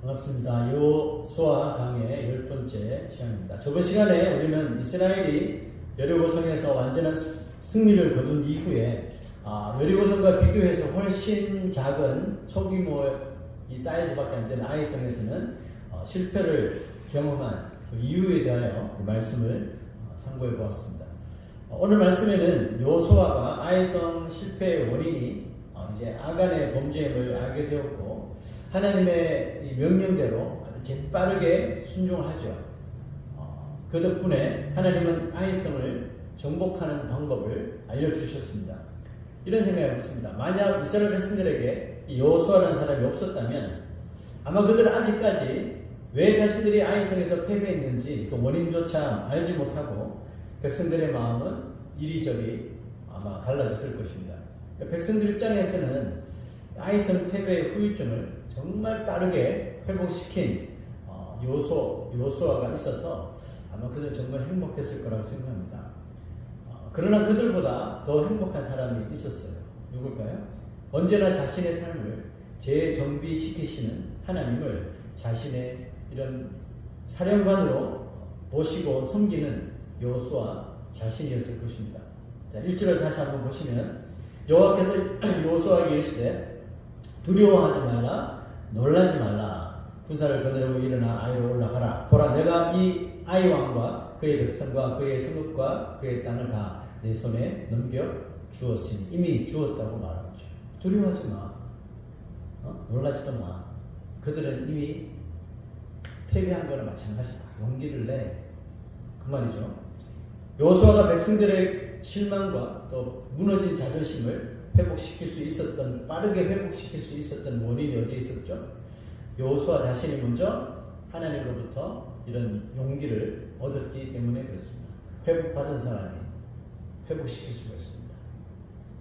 반갑습니다. 요수아 강의 10번째 시간입니다. 저번 시간에 우리는 이스라엘이 여리고성에서 완전한 승리를 거둔 이후에 여리고성과 비교해서 훨씬 작은 소규모 이 사이즈밖에 안 되는 아이성에서는 실패를 경험한 그 이유에 대하여 말씀을 상고해 보았습니다. 오늘 말씀에는 요수아가 아이성 실패의 원인이 이제 아간의 범죄임을 알게 되었고 하나님의 명령대로 아주 재빠르게 순종하죠. 그 덕분에 하나님은 아이성을 정복하는 방법을 알려주셨습니다. 이런 생각이 들었습니다. 만약 이스라엘 백성들에게 이 여호수아라는 사람이 없었다면 아마 그들은 아직까지 왜 자신들이 아이성에서 패배했는지 그 원인조차 알지 못하고 백성들의 마음은 이리저리 아마 갈라졌을 것입니다. 백성들 입장에서는 아이성 패배의 후유증을 정말 빠르게 회복시킨 요수아가 있어서 아마 그들은 정말 행복했을 거라고 생각합니다. 그러나 그들보다 더 행복한 사람이 있었어요. 누굴까요? 언제나 자신의 삶을 재정비시키시는 하나님을 자신의 이런 사령관으로 모시고 섬기는 요수아 자신이었을 것입니다. 자, 1절을 다시 한번 보시면 여호와께서 요수아에게 이르시되 두려워하지 말라 놀라지 말라 군사를 거느리고 일어나 아이로 올라가라. 보라 내가 이 아이 왕과 그의 백성과 그의 성읍과 그의 땅을 다 내 손에 넘겨 주었으니 이미 주었다고 말하죠. 두려워하지 마. 놀라지도 마. 그들은 이미 패배한 거나 마찬가지다. 용기를 내. 그 말이죠. 요수아가 백성들의 실망과 또 무너진 자존심을 회복시킬 수 있었던, 빠르게 회복시킬 수 있었던 원인이 어디에 있었죠? 요수아 자신이 먼저 하나님으로부터 이런 용기를 얻었기 때문에 그렇습니다. 회복받은 사람이 회복시킬 수가 있습니다.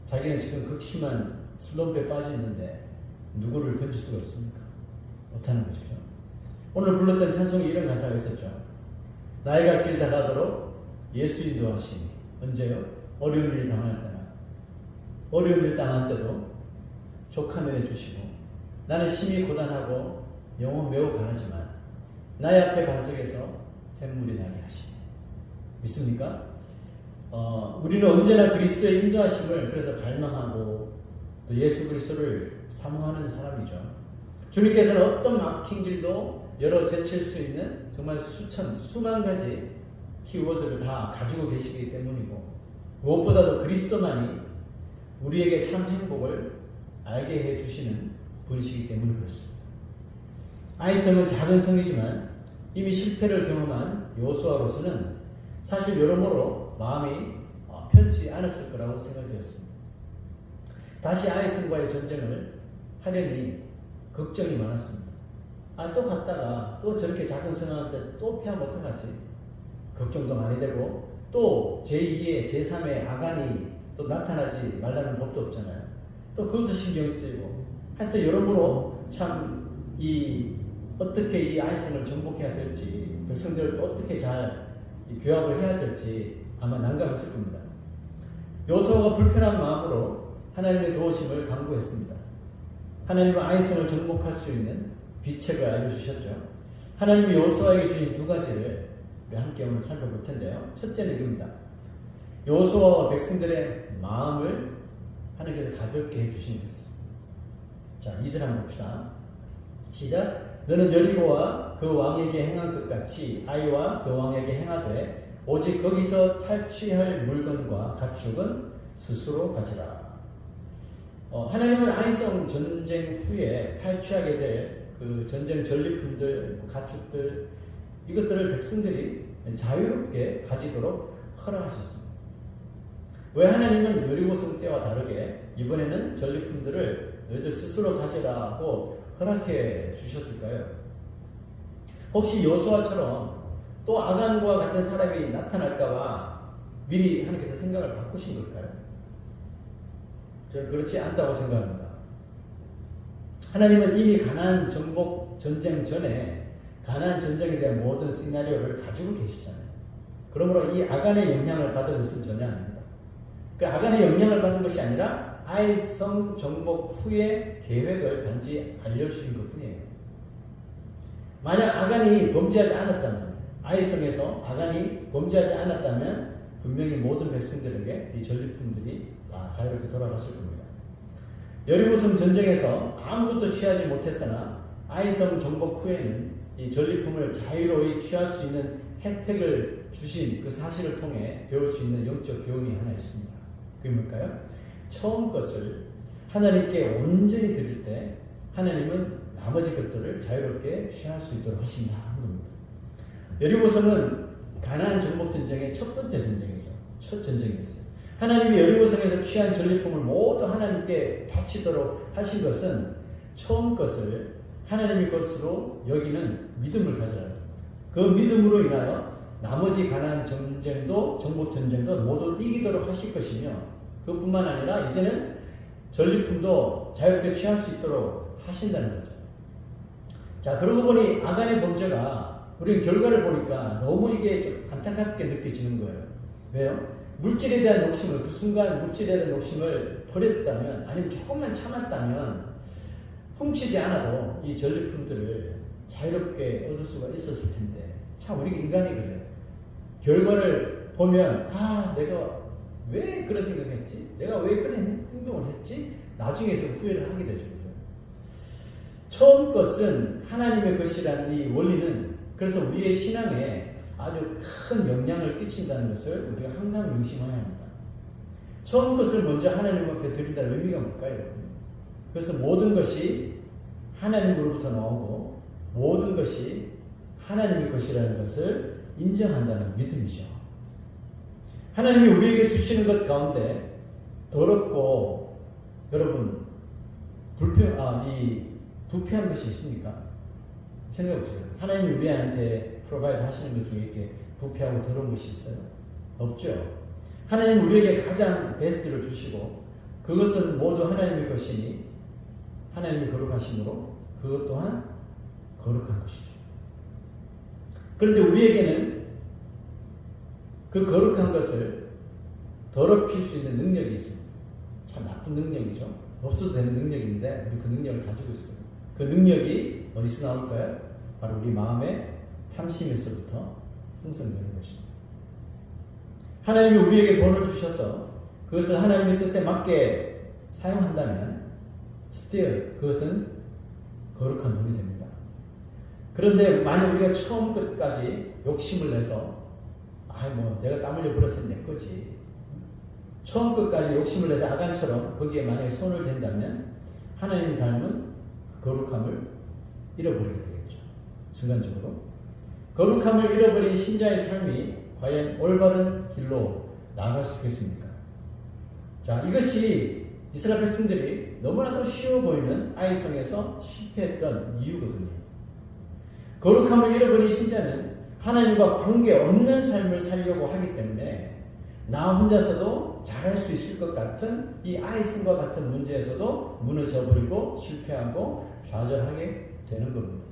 자기는 지금 극심한 슬럼프에 빠져 있는데 누구를 건질 수가 있습니까? 못하는 거죠. 오늘 불렀던 찬송에 이런 가사가 있었죠. 나의 갈 길 다 가도록 예수 인도하시니 언제요? 어려운 일 당할 때나 어려운 일 당할 때도 족하면해 주시고 나는 심히 고단하고 영혼 매우 강하지만 나의 앞에 반석에서 샘물이 나게 하시니 믿습니까? 우리는 언제나 그리스도의 인도하심을 그래서 갈망하고 또 예수 그리스도를 사모하는 사람이죠. 주님께서는 어떤 막힌 길도 열어 제칠 수 있는 정말 수만 가지 키워드를 다 가지고 계시기 때문이고 무엇보다도 그리스도만이 우리에게 참 행복을 알게 해주시는 분이시기 때문에 그렇습니다. 아이성은 작은 성이지만 이미 실패를 경험한 요수아로서는 사실 여러모로 마음이 편치 않았을 거라고 생각되었습니다. 다시 아이성과의 전쟁을 하려니 걱정이 많았습니다. 또 갔다가 또 저렇게 작은 성한테 또 패하면 어떡하지? 걱정도 많이 되고 또 제2의 제3의 아간이 또 나타나지 말라는 법도 없잖아요. 또 그것도 신경 쓰이고 하여튼 여러모로 참 어떻게 이 아이성을 정복해야 될지 백성들을 또 어떻게 잘 교합을 해야 될지 아마 난감했을 겁니다. 요수아가 불편한 마음으로 하나님의 도우심을 간구했습니다. 하나님은 아이성을 정복할 수 있는 비책을 알려주셨죠. 하나님이 요수아에게 주신 두 가지를 우리 함께 오늘 살펴볼 텐데요. 첫째는 이겁니다. 요수아와 백성들의 마음을 하나님께서 가볍게 해주신 것입니다. 자, 2절 한번 봅시다. 시작. 너는 여리고와 그 왕에게 행한 것 같이 아이와 그 왕에게 행하되 오직 거기서 탈취할 물건과 가축은 스스로 가지라. 하나님은 아이성 전쟁 후에 탈취하게 될 그 전쟁 전리품들, 가축들 이것들을 백성들이 자유롭게 가지도록 허락하셨습니다. 왜 하나님은 여리고성 때와 다르게 이번에는 전리품들을 너희들 스스로 가지라고 허락해 주셨을까요? 혹시 요수아처럼 또 아간과 같은 사람이 나타날까봐 미리 하나님께서 생각을 바꾸신 걸까요? 저는 그렇지 않다고 생각합니다. 하나님은 이미 가나안 정복 전쟁 전에 가나안 전쟁에 대한 모든 시나리오를 가지고 계시잖아요. 그러므로 이 아간의 영향을 받은 것은 전혀 아닙니다. 그 아간의 영향을 받은 것이 아니라 아이성 정복 후의 계획을 단지 알려주신 것 뿐이에요. 만약 아간이 범죄하지 않았다면, 아이성에서 아간이 범죄하지 않았다면 분명히 모든 백성들에게 이 전리품들이 다 자유롭게 돌아갔을 겁니다. 여리고성 전쟁에서 아무것도 취하지 못했으나 아이성 정복 후에는 이 전리품을 자유로이 취할 수 있는 혜택을 주신 그 사실을 통해 배울 수 있는 영적 교훈이 하나 있습니다. 그게 뭘까요? 처음 것을 하나님께 온전히 드릴 때 하나님은 나머지 것들을 자유롭게 취할 수 있도록 하신다 하는 겁니다. 여리고성은 가나안 정복 전쟁의 첫 번째 전쟁이죠. 첫 전쟁이었어요. 하나님이 여리고성에서 취한 전리품을 모두 하나님께 바치도록 하신 것은 처음 것을 하나님의 것으로 여기는 믿음을 가져라는 겁니다. 그 믿음으로 인하여 나머지 가나안 전쟁도 정복 전쟁도 모두 이기도록 하실 것이며, 그뿐만 아니라 이제는 전리품도 자유롭게 취할 수 있도록 하신다는 거죠. 자, 그러고 보니 아간의 범죄가 우리는 결과를 보니까 너무 이게 좀 안타깝게 느껴지는 거예요. 왜요? 물질에 대한 욕심을, 그 순간 물질에 대한 욕심을 버렸다면, 아니면 조금만 참았다면 훔치지 않아도 이 전리품들을 자유롭게 얻을 수가 있었을 텐데, 참 우리 인간이 그래요. 결과를 보면 내가 왜 그런 생각했지? 내가 왜 그런 행동을 했지? 나중에서 후회를 하게 되죠. 처음 것은 하나님의 것이라는 이 원리는 그래서 우리의 신앙에 아주 큰 영향을 끼친다는 것을 우리가 항상 명심해야 합니다. 처음 것을 먼저 하나님 앞에 드린다는 의미가 뭘까요? 그래서 모든 것이 하나님으로부터 나오고 모든 것이 하나님의 것이라는 것을 인정한다는 믿음이죠. 하나님이 우리에게 주시는 것 가운데 더럽고 여러분 부패한 것이 있습니까? 생각해보세요. 하나님이 우리한테 프로바이드 하시는 것 중에 이렇게 부패하고 더러운 것이 있어요? 없죠. 하나님은 우리에게 가장 베스트를 주시고 그것은 모두 하나님의 것이니 하나님이 거룩하심으로 그것 또한 거룩한 것이죠. 그런데 우리에게는 그 거룩한 것을 더럽힐 수 있는 능력이 있습니다. 참 나쁜 능력이죠. 없어도 되는 능력인데 우리 그 능력을 가지고 있어요. 그 능력이 어디서 나올까요? 바로 우리 마음의 탐심에서부터 형성되는 것입니다. 하나님이 우리에게 돈을 주셔서 그것을 하나님의 뜻에 맞게 사용한다면 still 그것은 거룩한 돈이 됩니다. 그런데 만약 우리가 처음 끝까지 욕심을 내서 내가 땀 흘려 벌었으면 내 거지. 처음 끝까지 욕심을 내서 아간처럼 거기에 만약에 손을 댄다면 하나님 닮은 거룩함을 잃어버리게 되겠죠. 순간적으로. 거룩함을 잃어버린 신자의 삶이 과연 올바른 길로 나아갈 수 있겠습니까? 자, 이것이 이스라엘 백성들이 너무나도 쉬워 보이는 아이성에서 실패했던 이유거든요. 거룩함을 잃어버린 신자는 하나님과 관계없는 삶을 살려고 하기 때문에 나 혼자서도 잘할 수 있을 것 같은 이 아이성과 같은 문제에서도 무너져버리고 실패하고 좌절하게 되는 겁니다.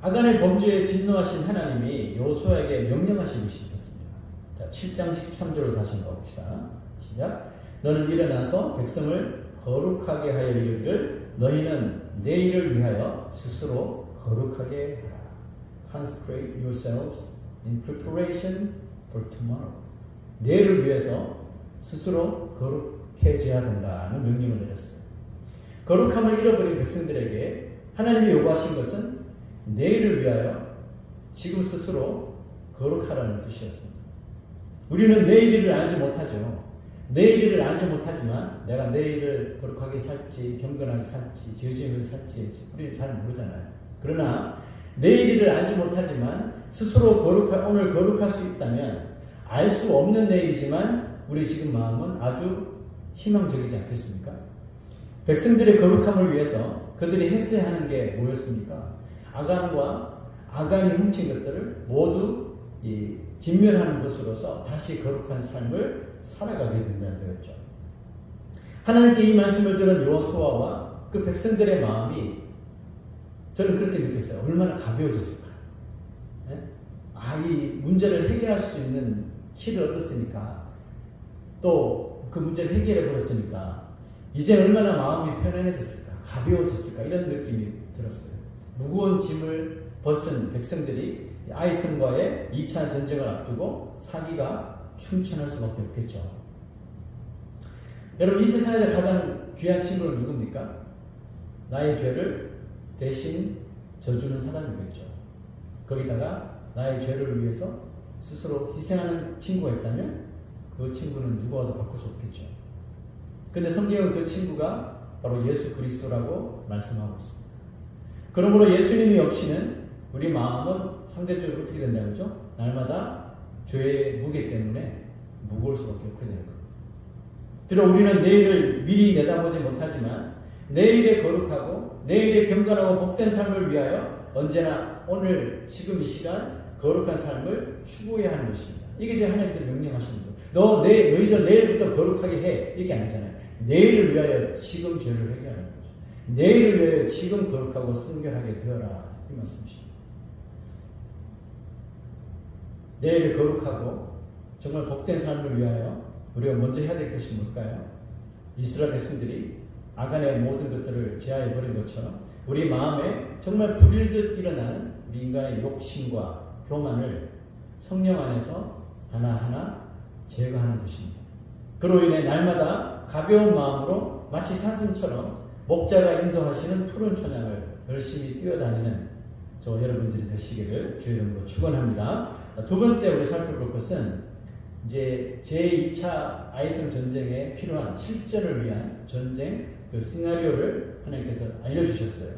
아간의 범죄에 진노하신 하나님이 여호수아에게 명령하신 것이 있었습니다. 자, 7장 13절을 다시 한번 봅시다. 시작. 너는 일어나서 백성을 거룩하게 하여 이르기를 너희는 내일을 위하여 스스로 거룩하게 하라. Consecrate yourselves in preparation for tomorrow. 내일을 위해서 스스로 거룩해져야 된다는 명령을 내렸어요. 거룩함을 잃어버린 백성들에게 하나님이 요구하신 것은 내일을 위하여 지금 스스로 거룩하라는 뜻이었습니다. 우리는 내일을 알지 못하죠. 내일을 알지 못하지만 내가 내일을 거룩하게 살지 경건하게 살지 죄지으면 살지 우리는 잘 모르잖아요. 그러나 내일을 알지 못하지만 스스로 오늘 거룩할 수 있다면 알 수 없는 내일이지만 우리 지금 마음은 아주 희망적이지 않겠습니까? 백성들의 거룩함을 위해서 그들이 했어야 하는 게 뭐였습니까? 아간이 훔친 것들을 모두 진멸하는 것으로서 다시 거룩한 삶을 살아가게 된다는 거였죠. 하나님께 이 말씀을 들은 여호수아와 그 백성들의 마음이 저는 그렇게 느꼈어요. 얼마나 가벼워졌을까. 이 문제를 해결할 수 있는 키를 얻었으니까 또 그 문제를 해결해 버렸으니까 이제 얼마나 마음이 편안해졌을까, 가벼워졌을까 이런 느낌이 들었어요. 무거운 짐을 벗은 백성들이 아이성과의 2차 전쟁을 앞두고 사기가 충천할 수밖에 없겠죠. 여러분, 이 세상에서 가장 귀한 친구는 누굽니까? 나의 죄를 대신 져주는 사람이겠죠. 거기다가 나의 죄를 위해서 스스로 희생하는 친구가 있다면 그 친구는 누구와도 바꿀 수 없겠죠. 근데 성경은 그 친구가 바로 예수 그리스도라고 말씀하고 있습니다. 그러므로 예수님이 없이는 우리 마음은 상대적으로 어떻게 된다는 거죠? 날마다 죄의 무게 때문에 무거울 수밖에 없게 되는 겁니다. 비록 우리는 내일을 미리 내다보지 못하지만 내일의 거룩하고 내일의 경건하고 복된 삶을 위하여 언제나 오늘 지금 이 시간 거룩한 삶을 추구해야 하는 것입니다. 이게 지금 하나님께서 명령하시는 거예요. 너희들 내일부터 거룩하게 해. 이렇게 안 하잖아요. 내일을 위하여 지금 죄를 회개하는 거죠. 내일을 위하여 지금 거룩하고 성결하게 되어라. 이 말씀이십니다. 내일을 거룩하고 정말 복된 삶을 위하여 우리가 먼저 해야 될 것이 뭘까요? 이스라엘 백성들이 아간의 모든 것들을 제하해버린 것처럼 우리 마음에 정말 불일듯 일어나는 우리 인간의 욕심과 교만을 성령 안에서 하나하나 제거하는 것입니다. 그로 인해 날마다 가벼운 마음으로 마치 사슴처럼 목자가 인도하시는 푸른 초장을 열심히 뛰어다니는 저 여러분들이 되시기를 주의 이름으로 축원합니다. 두 번째 우리 살펴볼 것은 이제 제2차 아이성 전쟁에 필요한 실전을 위한 전쟁 그 시나리오를 하나님께서 알려주셨어요.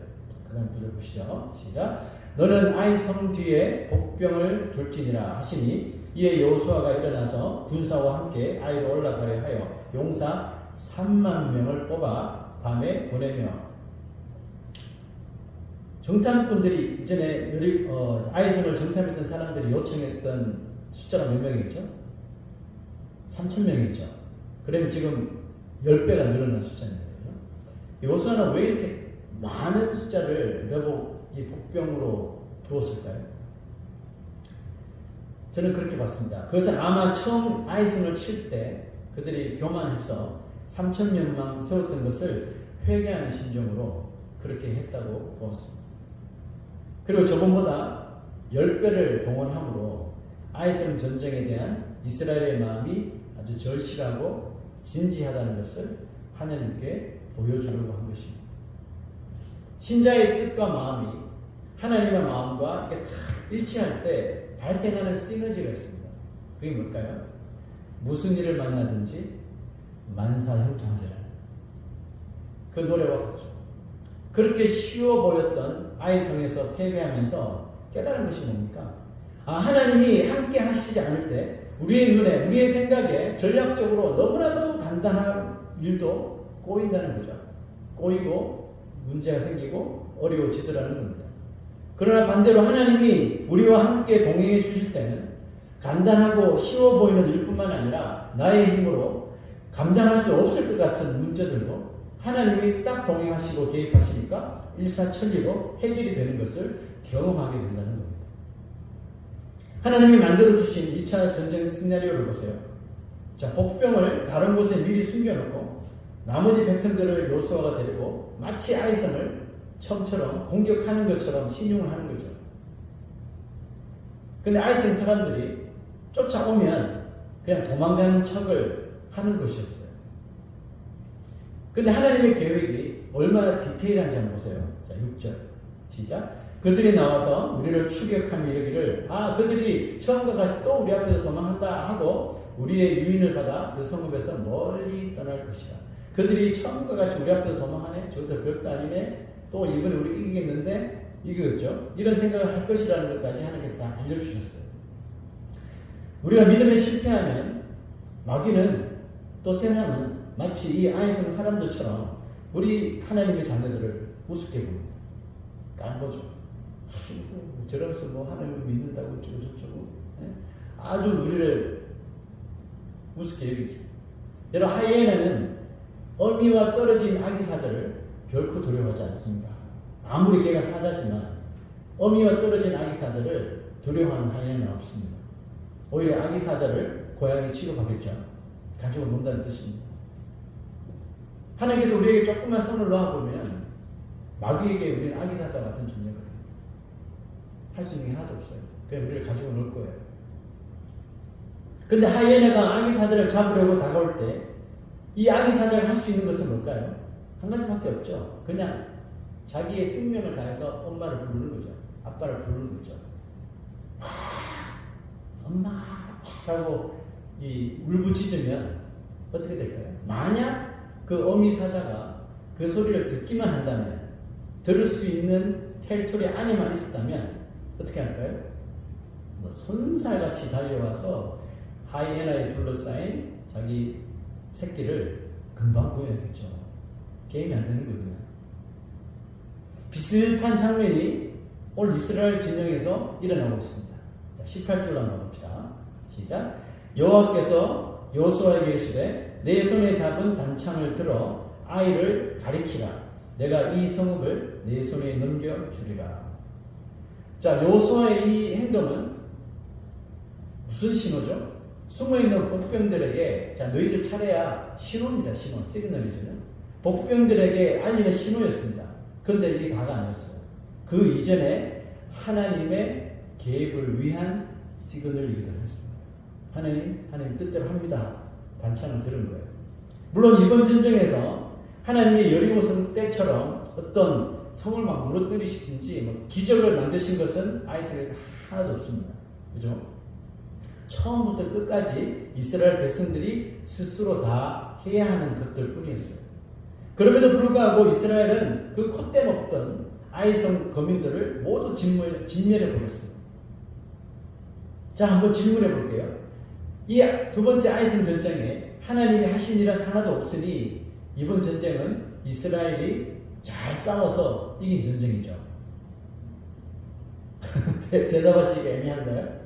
그 다음 구절 보시죠. 시작. 너는 아이성 뒤에 복병을 둘지니라 하시니 이에 여호수아가 일어나서 군사와 함께 아이로 올라가려 하여 용사 3만 명을 뽑아 밤에 보내며 정탐꾼들이 이전에 아이성을 정탐했던 사람들이 요청했던 숫자가 몇 명이었죠? 3,000명이었죠. 그러면 지금 10배가 늘어난 숫자입니다. 여호수아는 왜 이렇게 많은 숫자를 매복 이 복병으로 두었을까요? 저는 그렇게 봤습니다. 그것은 아마 처음 아이성을 칠 때 그들이 교만해서 3,000명만 세웠던 것을 회개하는 심정으로 그렇게 했다고 보았습니다. 그리고 저번보다 10배를 동원함으로 아이성 전쟁에 대한 이스라엘의 마음이 아주 절실하고 진지하다는 것을 하나님께 보여주려고 한 것입니다. 신자의 뜻과 마음이 하나님의 마음과 이렇게 다 일치할 때 발생하는 시너지가 있습니다. 그게 뭘까요? 무슨 일을 만나든지 만사형통하리라. 그 노래와 같죠. 그렇게 쉬워 보였던 아이성에서 패배하면서 깨달은 것이 뭡니까? 하나님이 함께 하시지 않을 때 우리의 눈에, 우리의 생각에 전략적으로 너무나도 간단한 일도 꼬인다는 거죠. 꼬이고 문제가 생기고 어려워지더라는 겁니다. 그러나 반대로 하나님이 우리와 함께 동행해 주실 때는 간단하고 쉬워 보이는 일뿐만 아니라 나의 힘으로 감당할 수 없을 것 같은 문제들도 하나님이 딱 동행하시고 개입하시니까 일사천리로 해결이 되는 것을 경험하게 된다는 겁니다. 하나님이 만들어주신 2차 전쟁 시나리오를 보세요. 자, 복병을 다른 곳에 미리 숨겨놓고 나머지 백성들을 여호수아가 데리고 마치 아이성을 처음처럼 공격하는 것처럼 신용을 하는 거죠. 근데 아이성 사람들이 쫓아오면 그냥 도망가는 척을 하는 것이었어요. 근데 하나님의 계획이 얼마나 디테일한지 한번 보세요. 자, 6절 시작. 그들이 나와서 우리를 추격하며 이르기를 그들이 처음과 같이 또 우리 앞에서 도망한다 하고 우리의 유인을 받아 그 성읍에서 멀리 떠날 것이다. 그들이 처음과 같이 우리 앞에서 도망하네? 저것도 별거 아니네? 또 이번에 우리 이기겠는데? 이거였죠. 이런 생각을 할 것이라는 것까지 하나님께서 다 알려주셨어요. 우리가 믿음에 실패하면 마귀는 또 세상은 마치 이 아이성 사람들처럼 우리 하나님의 자녀들을 우습게 봅니다. 깐거죠. 저러면서 뭐 하나님을 믿는다고 어쩌고 저쩌고 아주 우리를 우습게 여기죠. 여러분, 하이에나는 어미와 떨어진 아기 사자를 결코 두려워하지 않습니다. 아무리 걔가 사자지만 어미와 떨어진 아기 사자를 두려워하는 하이에나는 없습니다. 오히려 아기 사자를 고양이 취급하겠죠. 가지고 논다는 뜻입니다. 하나님께서 우리에게 조금만 손을 놓아보면 마귀에게 우리는 아기 사자 같은 존재거든요. 할 수 있는 게 하나도 없어요. 그냥 우리를 가지고 놀 거예요. 근데 하이에나가 아기 사자를 잡으려고 다가올 때 이 아기 사자가 할 수 있는 것은 뭘까요? 한 가지밖에 없죠. 그냥 자기의 생명을 다해서 엄마를 부르는 거죠. 아빠를 부르는 거죠. 엄마 라고 이 울부짖으면 어떻게 될까요? 만약 그 어미 사자가 그 소리를 듣기만 한다면, 들을 수 있는 테리토리 안에만 있었다면 어떻게 할까요? 뭐 손살같이 달려와서 하이에나에 둘러싸인 자기 새끼를 금방 구해야겠죠. 게임이 안 되는 거예요. 비슷한 장면이 오늘 이스라엘 진영에서 일어나고 있습니다. 자, 18절로 한번 봅시다. 시작. 여호와께서 여호수아에게 이르시되 내 손에 잡은 단창을 들어 아이를 가리키라. 내가 이 성읍을 내 손에 넘겨주리라. 자, 여호수아의 이 행동은 무슨 신호죠? 숨어있는 복병들에게, 자, 너희들 차례야 신호입니다. 신호, 시그널이죠. 복병들에게 알리는 신호였습니다. 그런데 이게 다가 아니었어요. 그 이전에 하나님의 계획을 위한 시그널이기도 했습니다. 하나님 뜻대로 합니다. 반찬을 들은 거예요. 물론 이번 전쟁에서 하나님의 여리고 때처럼 어떤 성을 막 무너뜨리시든지 뭐 기적을 만드신 것은 아이스라엘에서 하나도 없습니다. 그죠? 처음부터 끝까지 이스라엘 백성들이 스스로 다 해야 하는 것들 뿐이었어요. 그럼에도 불구하고 이스라엘은 그 콧대 없던 아이성 거민들을 모두 진멸해 버렸습니다. 자, 한번 질문해 볼게요. 이 두 번째 아이성 전쟁에 하나님이 하신 일은 하나도 없으니 이번 전쟁은 이스라엘이 잘 싸워서 이긴 전쟁이죠. 대답하시기가 애매한가요?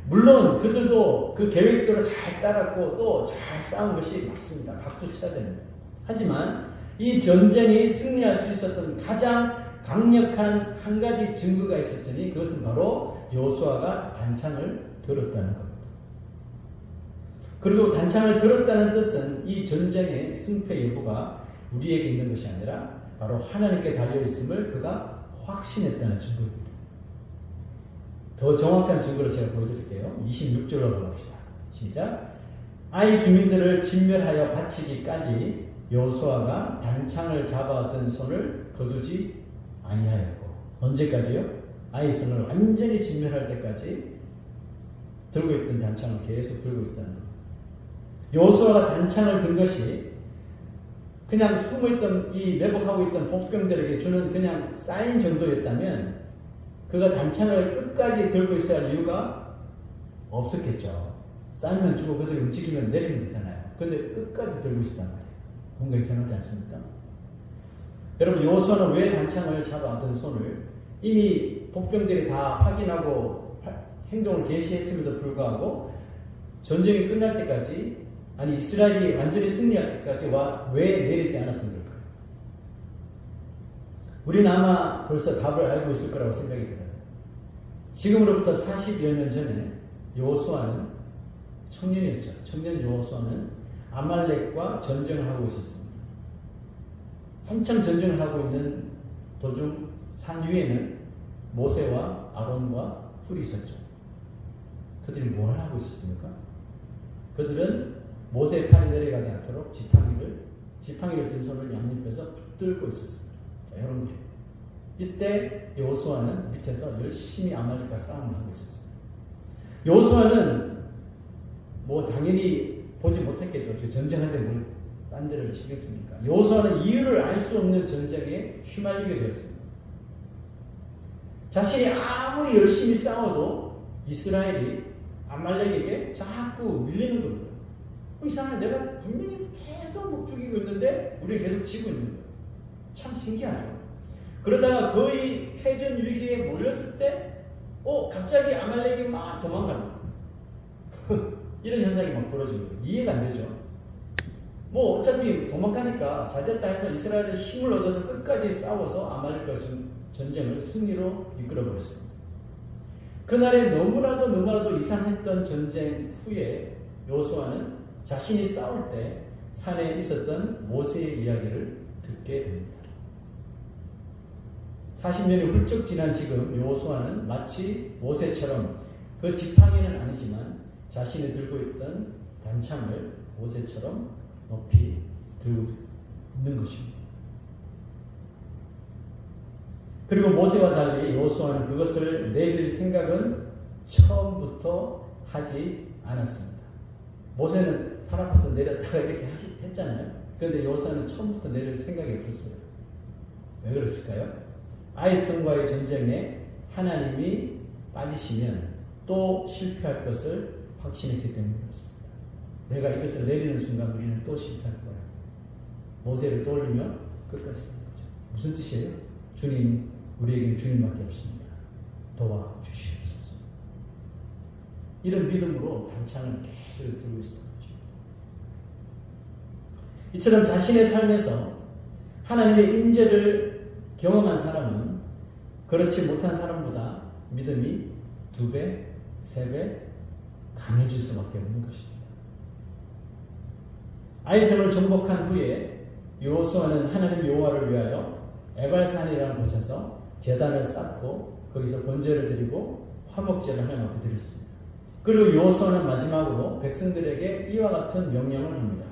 물론 그들도 그 계획대로 잘 따랐고 또 잘 싸운 것이 맞습니다. 박수 쳐야 됩니다. 하지만 이 전쟁이 승리할 수 있었던 가장 강력한 한 가지 증거가 있었으니 그것은 바로 여호수아가 단창을 들었다는 겁니다. 그리고 단창을 들었다는 뜻은 이 전쟁의 승패 여부가 우리에게 있는 것이 아니라 바로 하나님께 달려있음을 그가 확신했다는 증거입니다. 더 정확한 증거를 제가 보여드릴게요. 26절로 가봅시다. 시작. 아이 주민들을 진멸하여 바치기까지 여호수아가 단창을 잡아든 손을 거두지 아니하였고, 언제까지요? 아이 손을 완전히 진멸할 때까지 들고 있던 단창을 계속 들고 있다는 겁니다. 여호수아가 단창을 든 것이 그냥 숨어있던 이 매복하고 있던 복병들에게 주는 그냥 사인 정도였다면 그가 단창을 끝까지 들고 있어야 할 이유가 없었겠죠. 쌓이면 주고 그들이 움직이면 내리면 되잖아요. 그런데 끝까지 들고 있었단 말이에요. 뭔가 이상하지 않습니까? 여러분, 여호수아는 왜 단창을 잡아든 손을 이미 복병들이 다 확인하고 행동을 개시했음에도 불구하고 전쟁이 끝날 때까지, 아니 이스라엘이 완전히 승리할 때까지 왜 내리지 않았던 걸까요? 우리는 아마 벌써 답을 알고 있을 거라고 생각이 들어요. 지금으로부터 40여 년 전에 여호수아는 청년이었죠. 청년 여호수아는 아말렉과 전쟁을 하고 있었습니다. 한참 전쟁을 하고 있는 도중 산 위에는 모세와 아론과 훌이 있었죠. 그들이 뭘 하고 있었습니까? 그들은 모세의 팔이 내려가지 않도록 지팡이를 든 손을 양옆에서 붙들고 있었습니다. 자, 여러분, 이때 여호수아는 밑에서 열심히 아말렉과 싸움을 하고 있었어요. 여호수아는 뭐 당연히 보지 못했겠죠. 전쟁한테 뭘 딴 데를 치겠습니까? 여호수아는 이유를 알 수 없는 전쟁에 휘말리게 되었습니다. 자신이 아무리 열심히 싸워도 이스라엘이 아말렉에게 자꾸 밀리는 겁니다. 이상하게 내가 분명히 계속 못 죽이고 있는데 우리는 계속 지고 있는 거예요. 참 신기하죠. 그러다가 거의 패전 위기에 몰렸을 때 갑자기 아말렉이 막 도망갑니다. 이런 현상이 막 벌어지는 거예요. 이해가 안 되죠. 뭐 어차피 도망가니까 잘됐다 해서 이스라엘이 힘을 얻어서 끝까지 싸워서 아말렉과 전쟁을 승리로 이끌어버렸습니다. 그날에 너무나도 이상했던 전쟁 후에 여호수아는 자신이 싸울 때 산에 있었던 모세의 이야기를 듣게 됩니다. 40년이 훌쩍 지난 지금 여호수아는 마치 모세처럼 그 지팡이는 아니지만 자신이 들고 있던 단창을 모세처럼 높이 들고 있는 것입니다. 그리고 모세와 달리 여호수아는 그것을 내릴 생각은 처음부터 하지 않았습니다. 모세는 팔 앞에서 내렸다가 이렇게 했잖아요. 그런데 여호수아는 처음부터 내릴 생각이 없었어요. 왜 그랬을까요? 아이성과의 전쟁에 하나님이 빠지시면 또 실패할 것을 확신했기 때문에 그렇습니다. 내가 이것을 내리는 순간 우리는 또 실패할 거예요. 모세를 떠올리며 끝까지 쓰는 거죠. 무슨 뜻이에요? 주님, 우리에게 주님밖에 없습니다. 도와주시옵소서. 이런 믿음으로 단창을 계속 들고 있었던 거죠. 이처럼 자신의 삶에서 하나님의 임재를 경험한 사람은 그렇지 못한 사람보다 믿음이 2배, 3배 강해질 수밖에 없는 것입니다. 아이성을 정복한 후에 여호수아는 하나님 여호와를 위하여 에발산이라는 곳에서 제단을 쌓고 거기서 번제를 드리고 화목제를 하나님 앞에 드렸습니다. 그리고 여호수아는 마지막으로 백성들에게 이와 같은 명령을 합니다.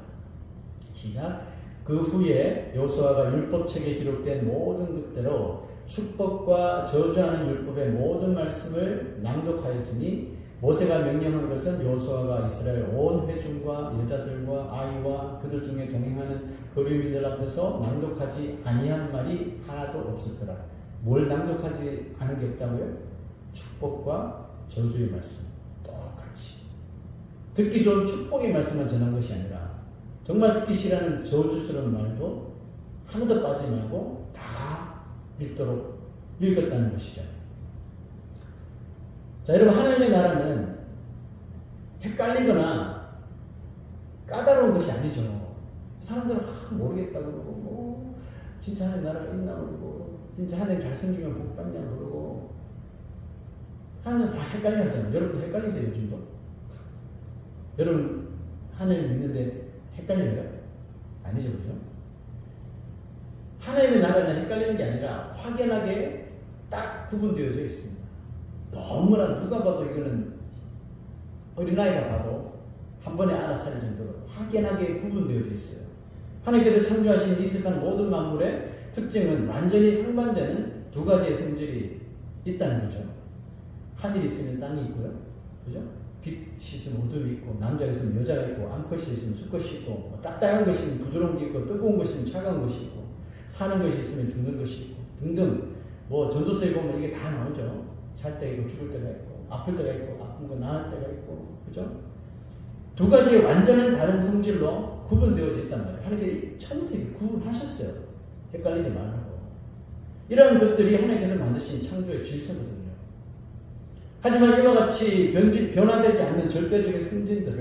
시작. 그 후에 여호수아가 율법책에 기록된 모든 것대로 축복과 저주하는 율법의 모든 말씀을 낭독하였으니 모세가 명령한 것은 여호수아가 이스라엘 온 회중과 여자들과 아이와 그들 중에 동행하는 거류민들 앞에서 낭독하지 아니한 말이 하나도 없었더라. 뭘 낭독하지 않은 게 없다고요? 축복과 저주의 말씀 똑같이 듣기 좋은 축복의 말씀만 전한 것이 아니라 정말 듣기 싫어하는 저주스러운 말도 하나도 빠지지 말고 다 읽도록 읽었다는 것이죠. 자, 여러분, 하나님의 나라는 헷갈리거나 까다로운 것이 아니죠. 사람들은 모르겠다 그러고 진짜 하나님 나라가 있나 그러고 진짜 하나님 잘생기면 복 받냐 그러고 하나님 다 헷갈려 하잖아요. 여러분도 헷갈리세요 요즘도? 여러분 하나님 믿는데 헷갈려요? 아니죠, 그죠? 하나님의 나라는 헷갈리는 게 아니라 확연하게 딱 구분되어져 있습니다. 너무나 누가 봐도 이거는 어린아이가 봐도 한 번에 알아차릴 정도로 확연하게 구분되어져 있어요. 하나님께서 창조하신 이 세상 모든 만물의 특징은 완전히 상반되는 2가지의 성질이 있다는 거죠. 하늘이 있으면 땅이 있고요. 그죠? 빛이 있으면 어둠이 있고, 남자가 있으면 여자가 있고, 암컷이 있으면 수컷이 있고, 뭐 딱딱한 것이 있으면 부드러운 게 있고, 뜨거운 것이 있으면 차가운 것이 있고, 사는 것이 있으면 죽는 것이 있고, 등등. 뭐 전도서에 보면 이게 다 나오죠. 살 때가 있고, 죽을 때가 있고, 아플 때가 있고, 아픈 거 나을 때가 있고, 그죠? 2가지의 완전한 다른 성질로 구분되어져 있단 말이에요. 하나님께서 처음부터 구분하셨어요. 헷갈리지 말라고. 이러한 것들이 하나님께서 만드신 창조의 질서거든요. 하지만 이와 같이 변화되지 않는 절대적인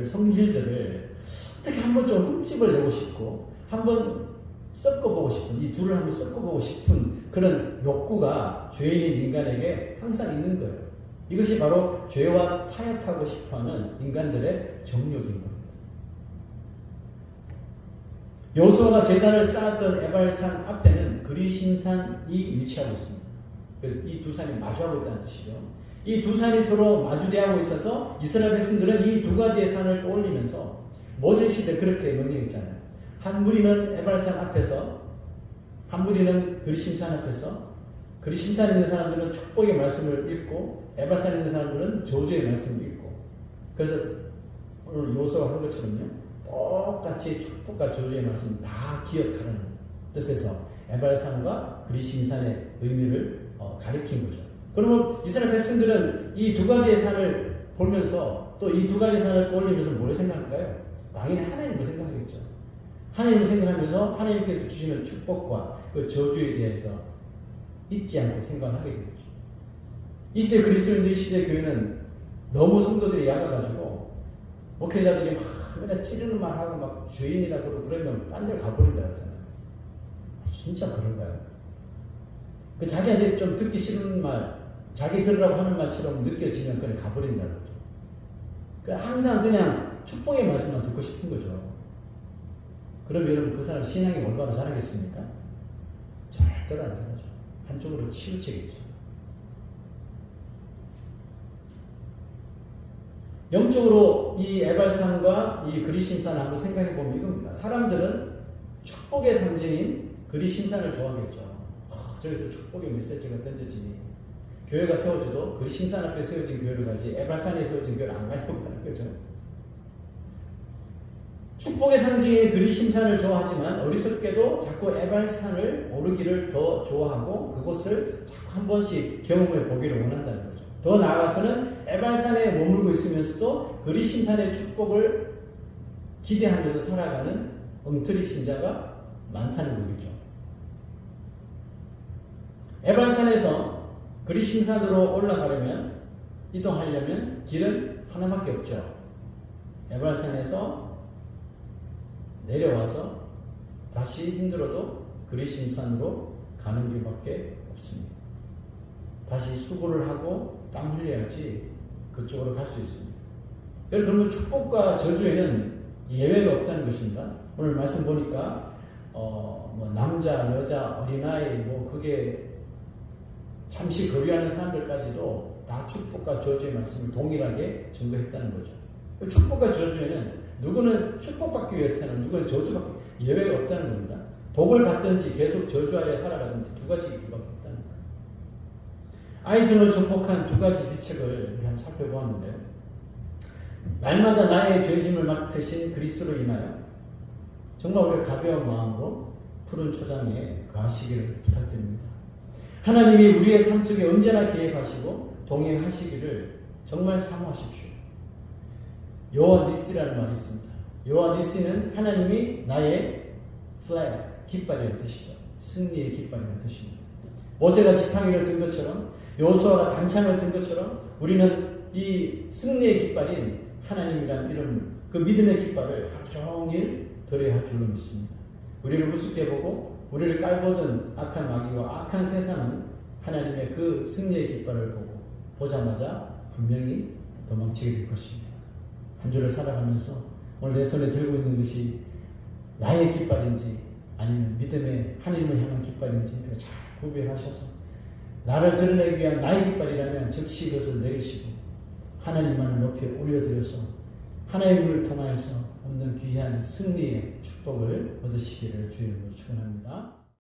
성질들을 어떻게 한번 좀 흠집을 내고 싶고 한번 섞어보고 싶은, 이 둘을 한번 섞어보고 싶은 그런 욕구가 죄인인 인간에게 항상 있는 거예요. 이것이 바로 죄와 타협하고 싶어하는 인간들의 정욕인 겁니다. 여호수아가 제단을 쌓았던 에발산 앞에는 그리심산이 위치하고 있습니다. 이 2 산이 마주하고 있다는 뜻이죠. 이 2 산이 서로 마주대하고 있어서 이스라엘 백성들은 이 2가지의 산을 떠올리면서 모세 시대 그렇게 명령했잖아요. 한 무리는 에발산 앞에서, 한 무리는 그리심산 앞에서, 그리심산에 있는 사람들은 축복의 말씀을 읽고 에발산에 있는 사람들은 저주의 말씀을 읽고, 그래서 오늘 여호수아가 한 것처럼요, 똑같이 축복과 저주의 말씀을 다 기억하라는 뜻에서 에발산과 그리심산의 의미를 가리킨 거죠. 그러면 이스라엘 백성들은 이 2가지의 산을 보면서 또 이 2가지의 산을 떠올리면서 뭘 생각할까요? 당연히 하나님을 생각하겠죠. 하나님을 생각하면서 하나님께서 주시는 축복과 그 저주에 대해서 잊지 않고 생각하게 되겠죠. 이 시대 그리스도인들, 이 시대 교회는 너무 성도들이 약해가지고 목회자들이 막 맨날 찌르는 말 하고 막 죄인이다 그러고 그러면 딴 데로 가버린다 그러잖아요. 진짜 그런가요? 그 자기한테 좀 듣기 싫은 말, 자기 들으라고 하는 말처럼 느껴지면 그냥 가버린다는 거죠. 항상 그냥 축복의 말씀만 듣고 싶은 거죠. 그럼 여러분 그 사람 신앙이 올바로 자라겠습니까? 절대로 안 자라죠. 한쪽으로 치우치겠죠. 영적으로 이 에발산과 이 그리심산을 한번 생각해 보면 이겁니다. 사람들은 축복의 상징인 그리심산을 좋아하겠죠. 저기서 축복의 메시지가 던져지니 교회가 세워져도 그리심산 앞에 세워진 교회를 가지 에발산에 세워진 교회를 안 가려고 하는 거죠. 축복의 상징인 그리심산을 좋아하지만 어리석게도 자꾸 에발산을 오르기를 더 좋아하고 그곳을 자꾸 한 번씩 경험해 보기를 원한다는 거죠. 더 나아가서는 에발산에 머물고 있으면서도 그리심산의 축복을 기대하면서 살아가는 엉터리 신자가 많다는 거겠죠. 에발산에서 그리심산으로 올라가려면 이동하려면 길은 하나밖에 없죠. 에발산에서 내려와서 다시 힘들어도 그리심산으로 가는 길밖에 없습니다. 다시 수고를 하고 땀 흘려야지 그쪽으로 갈 수 있습니다. 여러분, 축복과 저주에는 예외가 없다는 것입니다. 오늘 말씀 보니까 남자, 여자, 어린아이 그게 잠시 거리하는 사람들까지도 다 축복과 저주의 말씀을 동일하게 증거했다는 거죠. 축복과 저주에는 누구는 축복받기 위해서는 누구는 저주받기 예외가 없다는 겁니다. 복을 받든지 계속 저주 아래 살아가든지 두 가지 길밖에 없다는 거예요. 아이성을 정복한 두 가지 비책을 우리 한번 살펴보았는데요. 날마다 나의 죄짐을 맡으신 그리스도로 인하여 정말 우리가 가벼운 마음으로 푸른 초장에 거하시기를 부탁드립니다. 하나님이 우리의 삶 속에 언제나 개입하시고 동행하시기를 정말 사모하십시오. 여호와 니시라는 말이 있습니다. 여호와 니시는 하나님이 나의 플래그, 깃발이라는 뜻이죠. 승리의 깃발이라는 뜻입니다. 모세가 지팡이를 든 것처럼 여호수아가 단창을 든 것처럼 우리는 이 승리의 깃발인 하나님이라는 이름, 그 믿음의 깃발을 하루 종일 들어야 할 줄로 믿습니다. 우리를 우습게 보고 우리를 깔보던 악한 마귀와 악한 세상은 하나님의 그 승리의 깃발을 보고 보자마자 분명히 도망치게 될 것입니다. 한 주를 살아가면서 오늘 내 손에 들고 있는 것이 나의 깃발인지 아니면 믿음의 하나님을 향한 깃발인지 잘 구별하셔서 나를 드러내기 위한 나의 깃발이라면 즉시 그것을 내리시고 하나님만을 높이 올려드려서 하나님을 통하여서 얻는 귀한 승리의 축복을 얻으시기를 주님으로 축원합니다.